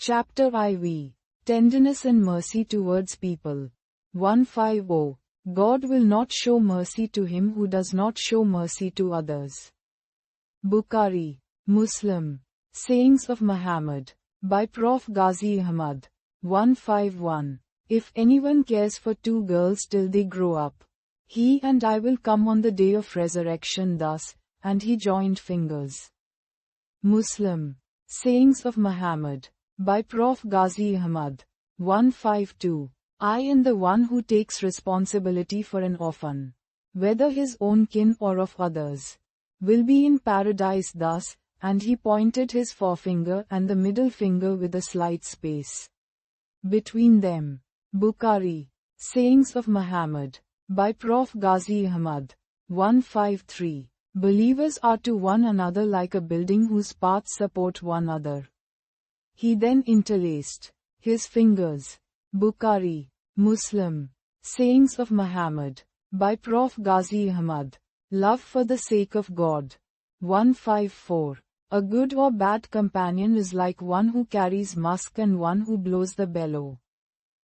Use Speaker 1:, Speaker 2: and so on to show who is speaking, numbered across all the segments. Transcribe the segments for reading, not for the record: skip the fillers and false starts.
Speaker 1: Chapter IV. Tenderness and Mercy Towards People. 150. God will not show mercy to him who does not show mercy to others. Bukhari, Muslim. Sayings of Muhammad. By Prof. Ghazi Ahmad. 151. If anyone cares for two girls till they grow up, he and I will come on the day of resurrection thus, and he joined fingers. Muslim. Sayings of Muhammad. By Prof. Ghazi Ahmad. 152. I and the one who takes responsibility for an orphan, whether his own kin or of others, will be in paradise thus, and he pointed his forefinger and the middle finger with a slight space between them. Bukhari. Sayings of Muhammad. By Prof. Ghazi Ahmad. 153. Believers are to one another like a building whose parts support one another. He then interlaced his fingers. Bukhari. Muslim. Sayings of Muhammad. By Prof. Ghazi Ahmad. Love for the sake of God. 154. A good or bad companion is like one who carries musk and one who blows the bellow.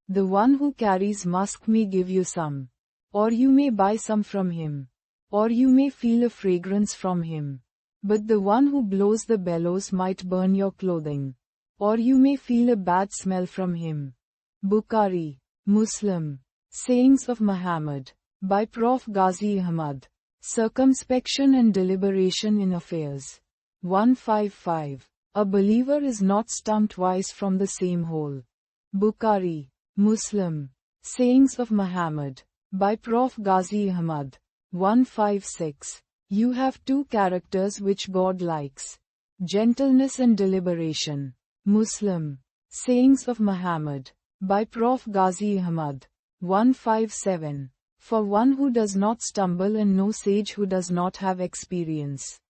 Speaker 1: The one who carries musk may give you some, or you may buy some from him, or you may feel a fragrance from him. But the one who blows the bellows might burn your clothing, or you may feel a bad smell from him. Bukhari. Muslim. Sayings of Muhammad. By Prof. Ghazi Ahmad. Circumspection and deliberation in affairs. 155. A believer is not stung twice from the same hole. Bukhari. Muslim. Sayings of Muhammad. By Prof. Ghazi Ahmad. 156. You have two characters which God likes: gentleness and deliberation. Muslim. Sayings of Muhammad. By Prof. Ghazi Ahmad. 157. For one who does not stumble and no sage who does not have experience.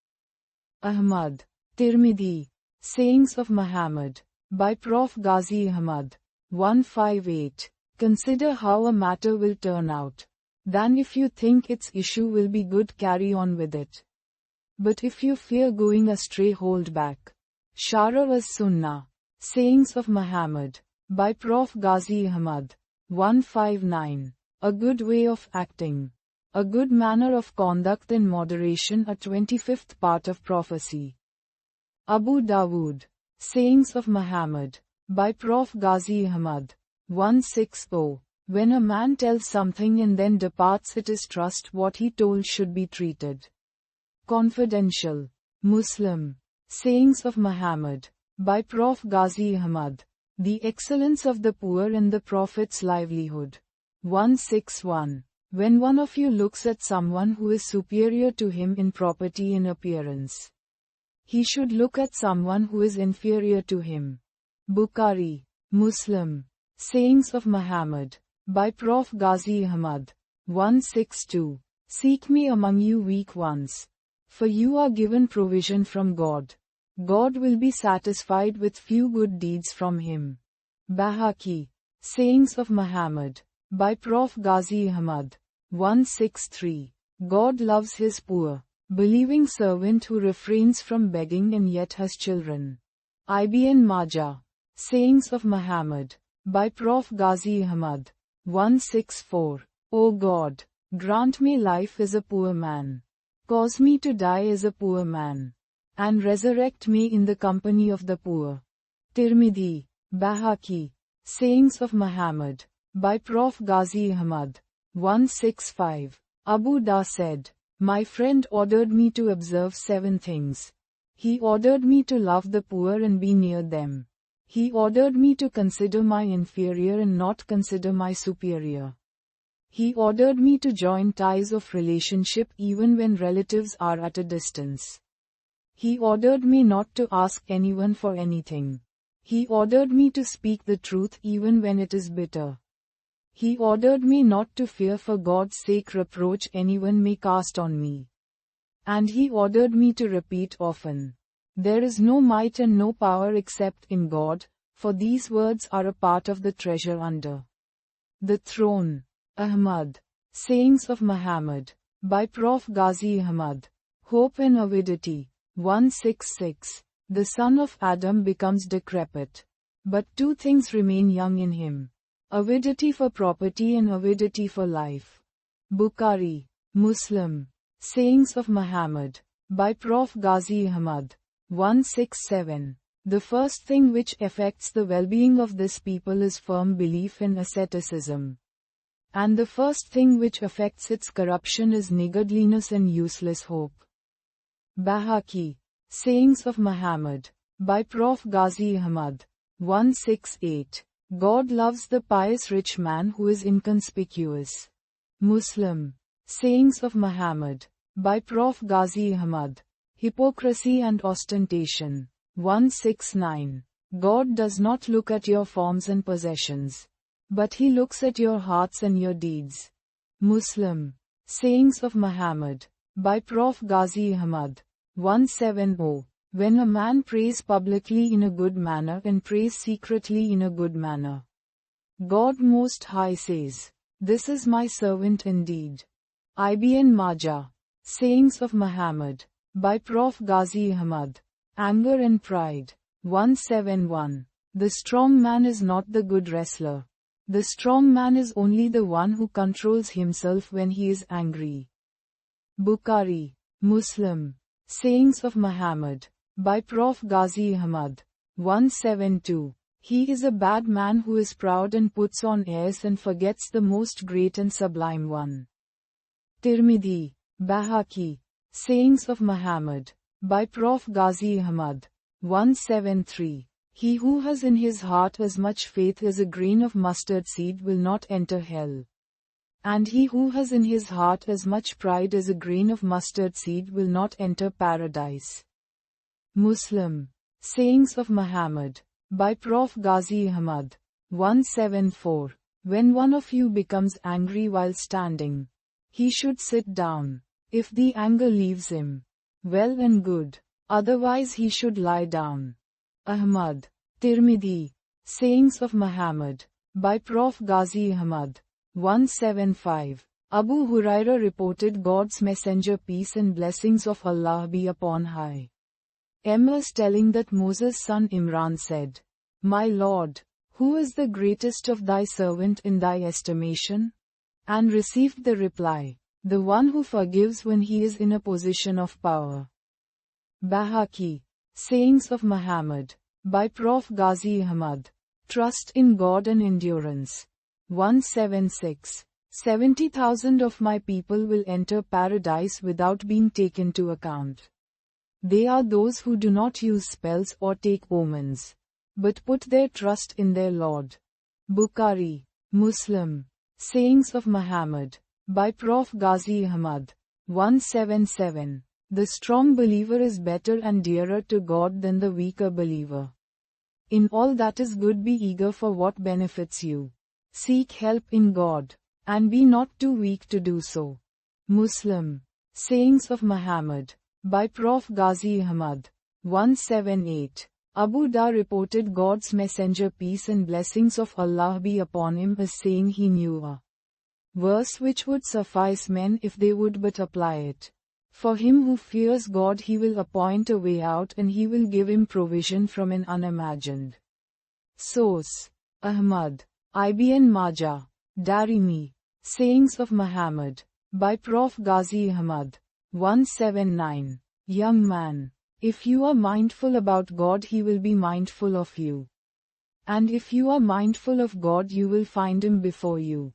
Speaker 1: Ahmad. Tirmidhi. Sayings of Muhammad. By Prof. Ghazi Ahmad. 158. Consider how a matter will turn out. Then if you think its issue will be good, carry on with it. But if you fear going astray, hold back. Shara as-Sunnah. Sayings of Muhammad. By Prof. Ghazi Ahmad. 159. A good way of acting. A good manner of conduct in moderation, a 25th part of prophecy. Abu Dawood. Sayings of Muhammad. By Prof. Ghazi Ahmad. 160. When a man tells something and then departs, it is trust what he told should be treated confidential. Muslim. Sayings of Muhammad. By Prof. Ghazi Ahmad. The excellence of the poor and the Prophet's livelihood. 161. When one of you looks at someone who is superior to him in property and appearance, he should look at someone who is inferior to him. Bukhari. Muslim. Sayings of Muhammad. By Prof. Ghazi Ahmad. 162. Seek me among you weak ones, for you are given provision from God. God will be satisfied with few good deeds from him. Bahaki. Sayings of Muhammad. By Prof. Ghazi Ahmad. 163. God loves his poor, believing servant who refrains from begging and yet has children. Ibn Majah. Sayings of Muhammad. By Prof. Ghazi Ahmad. 164. O God, grant me life as a poor man. Cause me to die as a poor man. And resurrect me in the company of the poor. Tirmidhi. Bahaki. Sayings of Muhammad. By Prof. Ghazi Ahmad. 165. Abu Da said, my friend ordered me to observe 7 things. He ordered me to love the poor and be near them. He ordered me to consider my inferior and not consider my superior. He ordered me to join ties of relationship even when relatives are at a distance. He ordered me not to ask anyone for anything. He ordered me to speak the truth even when it is bitter. He ordered me not to fear for God's sake reproach anyone may cast on me. And he ordered me to repeat often, there is no might and no power except in God, for these words are a part of the treasure under the throne. Ahmad. Sayings of Muhammad. By Prof. Ghazi Ahmad. Hope and avidity. 166. The son of Adam becomes decrepit. But two things remain young in him: avidity for property and avidity for life. Bukhari, Muslim. Sayings of Muhammad, by Prof. Ghazi Ahmad. 167. The first thing which affects the well-being of this people is firm belief in asceticism. And the first thing which affects its corruption is niggardliness and useless hope. Bahaki. Sayings of Muhammad, by Prof. Ghazi Ahmad. 168. God loves the pious rich man who is inconspicuous. Muslim. Sayings of Muhammad, by Prof. Ghazi Ahmad. Hypocrisy and ostentation. 169. God does not look at your forms and possessions, but He looks at your hearts and your deeds. Muslim. Sayings of Muhammad, by Prof. Ghazi Ahmad. 170. When a man prays publicly in a good manner and prays secretly in a good manner, God Most High says, "This is my servant indeed." Ibn Majah. Sayings of Muhammad, by Prof. Ghazi Ahmad. Anger and pride. 171. The strong man is not the good wrestler. The strong man is only the one who controls himself when he is angry. Bukhari, Muslim. Sayings of Muhammad, by Prof. Ghazi Ahmad. 172. He is a bad man who is proud and puts on airs and forgets the most great and sublime one. Tirmidhi, Bahaki. Sayings of Muhammad, by Prof. Ghazi Ahmad. 173. He who has in his heart as much faith as a grain of mustard seed will not enter hell. And he who has in his heart as much pride as a grain of mustard seed will not enter paradise. Muslim. Sayings of Muhammad, by Prof. Ghazi Ahmad. 174. When one of you becomes angry while standing, he should sit down. If the anger leaves him, well and good. Otherwise he should lie down. Ahmad. Tirmidhi. Sayings of Muhammad, by Prof. Ghazi Ahmad. 175. Abu Hurairah reported God's Messenger, peace and blessings of Allah be upon high, was telling that Moses' son Imran said, "My Lord, who is the greatest of thy servant in thy estimation?" And received the reply, "The one who forgives when he is in a position of power." Bahaki. Sayings of Muhammad, by Prof. Ghazi Ahmad. Trust in God and endurance. 176. 70,000 of my people will enter paradise without being taken to account. They are those who do not use spells or take omens, but put their trust in their Lord. Bukhari, Muslim. Sayings of Muhammad, by Prof. Ghazi Ahmad. 177. The strong believer is better and dearer to God than the weaker believer. In all that is good, be eager for what benefits you. Seek help in God, and be not too weak to do so. Muslim. Sayings of Muhammad, by Prof. Ghazi Ahmad. 178. Abu Dar reported God's Messenger, peace and blessings of Allah be upon him, as saying he knew a verse which would suffice men if they would but apply it. For him who fears God, he will appoint a way out and he will give him provision from an unimagined source. Ahmad. Ibn Majah. Darimi. Sayings of Muhammad, by Prof. Ghazi Ahmad. 179. Young man, if you are mindful about God, he will be mindful of you. And if you are mindful of God, you will find him before you.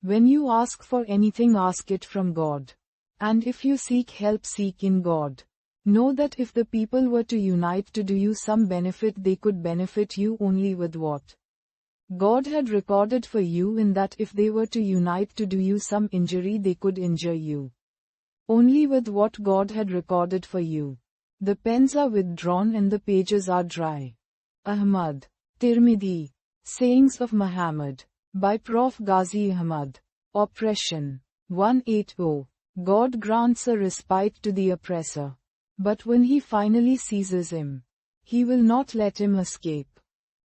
Speaker 1: When you ask for anything, ask it from God. And if you seek help, seek in God. Know that if the people were to unite to do you some benefit, they could benefit you only with what God had recorded for you, in that if they were to unite to do you some injury, they could injure you only with what God had recorded for you. The pens are withdrawn and the pages are dry. Ahmad. Tirmidhi. Sayings of Muhammad, by Prof. Ghazi Ahmad. Oppression. 180. God grants a respite to the oppressor, but when he finally seizes him, he will not let him escape.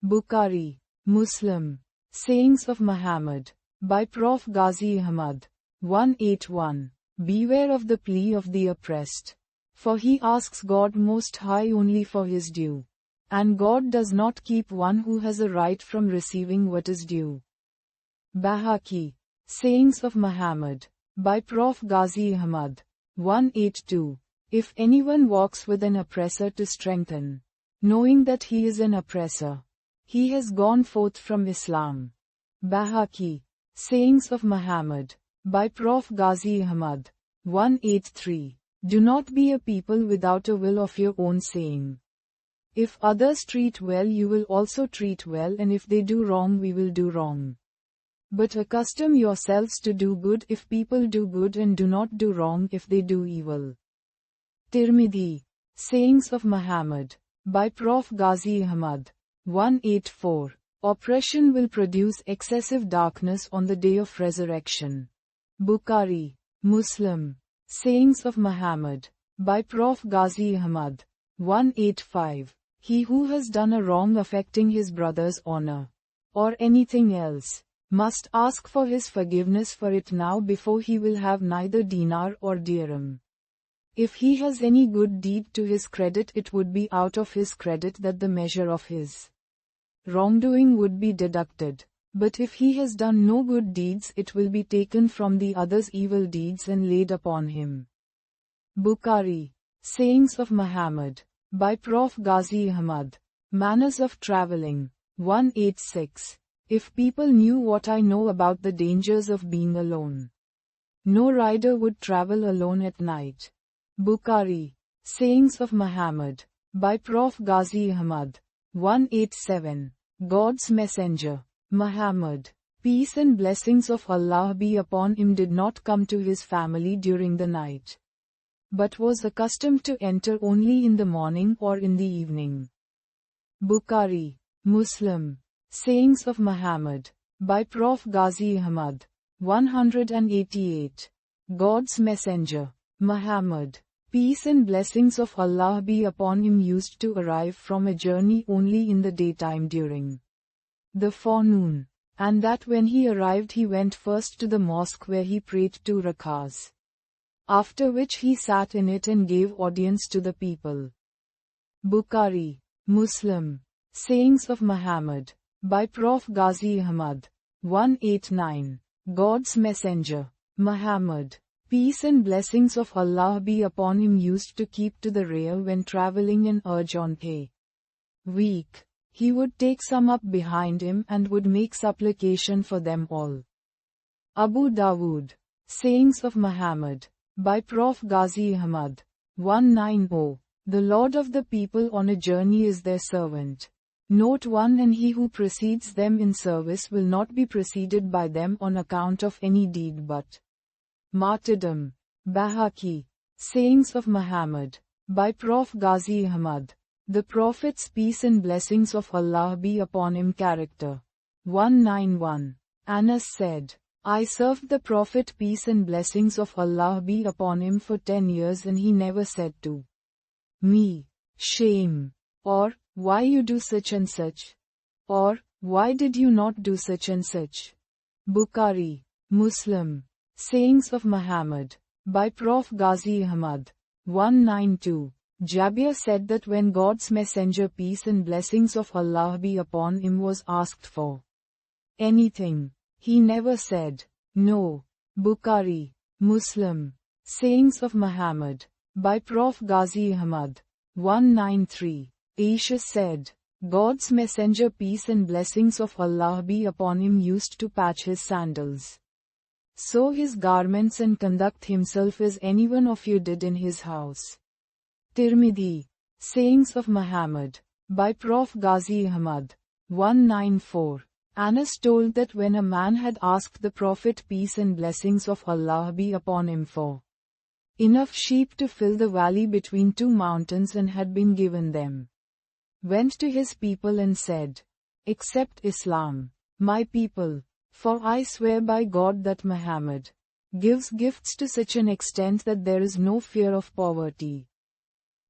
Speaker 1: Bukhari. Muslim. Sayings of Muhammad, by Prof. Ghazi Ahmad. 181. Beware of the plea of the oppressed, for he asks God Most High only for his due, And God does not keep one who has a right from receiving what is due. Bahaki, Sayings of Muhammad, by Prof. Ghazi Ahmad, 182. If anyone walks with an oppressor to strengthen, knowing that he is an oppressor, he has gone forth from Islam. Bahaki, Sayings of Muhammad, by Prof. Ghazi Ahmad, 183. Do not be a people without a will of your own saying. If others treat well, you will also treat well, and if they do wrong, we will do wrong. But accustom yourselves to do good if people do good, and do not do wrong if they do evil. Tirmidhi, Sayings of Muhammad, by Prof. Ghazi Ahmad, 184. Oppression will produce excessive darkness on the day of resurrection. Bukhari, Muslim, Sayings of Muhammad, by Prof. Ghazi Ahmad, 185. He who has done a wrong affecting his brother's honor, or anything else, must ask for his forgiveness for it now before he will have neither dinar or dirham. If he has any good deed to his credit, it would be out of his credit that the measure of his wrongdoing would be deducted. But if he has done no good deeds, it will be taken from the other's evil deeds and laid upon him. Bukhari, Sayings of Muhammad, by Prof. Ghazi Ahmad, Manners of Traveling, 186. If people knew what I know about the dangers of being alone, no rider would travel alone at night. Bukhari, Sayings of Muhammad, by Prof. Ghazi Ahmad, 187. God's Messenger, Muhammad, peace and blessings of Allah be upon him, did not come to his family during the night, but was accustomed to enter only in the morning or in the evening. Bukhari, Muslim, Sayings of Muhammad, by Prof. Ghazi Ahmad, 188. God's Messenger, Muhammad, peace and blessings of Allah be upon him, used to arrive from a journey only in the daytime during the forenoon, and that when he arrived he went first to the mosque where he prayed 2 rakahs. After which he sat in it and gave audience to the people. Bukhari, Muslim, Sayings of Muhammad, by Prof. Ghazi Ahmad, 189. God's Messenger, Muhammad, peace and blessings of Allah be upon him, used to keep to the rear when traveling and urge on a weak. He would take some up behind him and would make supplication for them all. Abu Dawood, Sayings of Muhammad, by Prof. Ghazi Ahmad, 190. The Lord of the people on a journey is their servant. Note 1. And he who precedes them in service will not be preceded by them on account of any deed but martyrdom. Bahaki, Sayings of Muhammad, by Prof. Ghazi Ahmad, the Prophet's peace and blessings of Allah be upon him character. 191. Anas said, I served the Prophet, peace and blessings of Allah be upon him, for 10 years, and he never said to me, shame, or, why you do such and such, or, why did you not do such and such. Bukhari, Muslim, Sayings of Muhammad, by Prof. Ghazi Ahmad, 192. Jabir said that when God's Messenger, peace and blessings of Allah be upon him, was asked for anything, he never said no. Bukhari, Muslim, Sayings of Muhammad, by Prof. Ghazi Ahmad, 193. Aisha said, God's Messenger, peace and blessings of Allah be upon him, used to patch his sandals, sew his garments, and conduct himself as anyone of you did in his house. Tirmidhi, Sayings of Muhammad, by Prof. Ghazi Ahmad, 194. Anas told that when a man had asked the Prophet, peace and blessings of Allah be upon him, for enough sheep to fill the valley between 2 mountains, and had been given them, went to his people and said, accept Islam, my people, for I swear by God that Muhammad gives gifts to such an extent that there is no fear of poverty.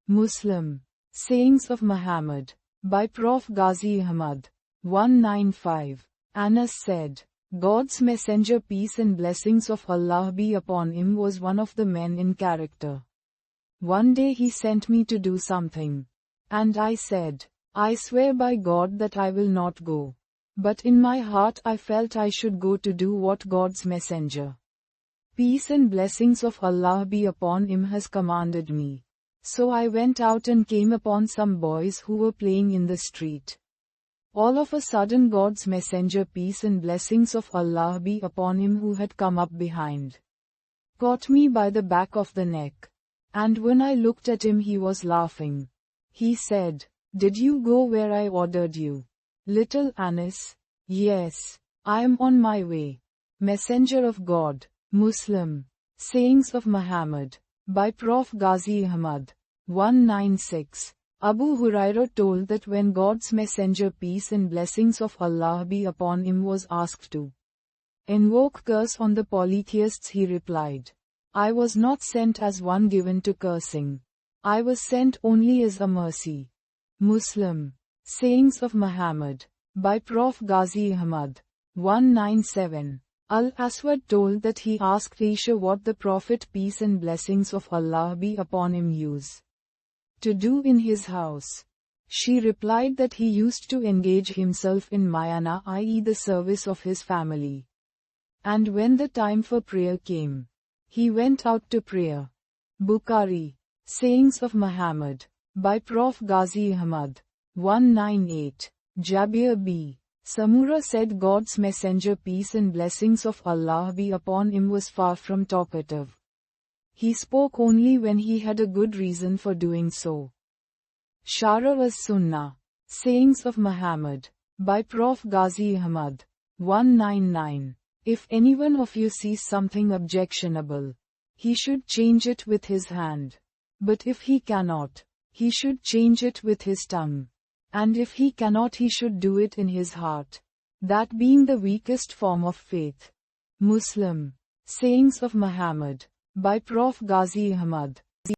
Speaker 1: Muslim, Sayings of Muhammad, by Prof. Ghazi Ahmad, 195. Anas said, God's Messenger, peace and blessings of Allah be upon him, was one of the men in character. One day he sent me to do something, and I said, I swear by God that I will not go. But in my heart I felt I should go to do what God's messenger, peace and blessings of Allah be upon him, has commanded me. So I went out and came upon some boys who were playing in the street. All of a sudden God's messenger, peace and blessings of Allah be upon him, who had come up behind, caught me by the back of the neck. And when I looked at him, he was laughing. He said, "Did you go where I ordered you, little Anas?" "Yes, I am on my way." Messenger of God. Muslim. Sayings of Muhammad. By Prof. Ghazi Ahmad. 196. Abu Hurairah told that when God's messenger, peace and blessings of Allah be upon him, was asked to invoke curse on the polytheists, he replied, "I was not sent as one given to cursing. I was sent only as a mercy." Muslim. Sayings of Muhammad. By Prof. Ghazi Ahmad. 197. Al-Aswad told that he asked Aisha what the Prophet, peace and blessings of Allah be upon him, used to do in his house. She replied that he used to engage himself in mayana, i.e. the service of his family. And when the time for prayer came, he went out to prayer. Bukhari. Sayings of Muhammad. By Prof. Ghazi Ahmad. 198. Jabir b. Samura said God's messenger, peace and blessings of Allah be upon him, was far from talkative. He spoke only when he had a good reason for doing so. Shara as-Sunnah. Sayings of Muhammad. By Prof. Ghazi Ahmad. 199. If anyone of you sees something objectionable, he should change it with his hand. But if he cannot, he should change it with his tongue. And if he cannot, he should do it in his heart, that being the weakest form of faith. Muslim. Sayings of Muhammad. By Prof. Ghazi Ahmad.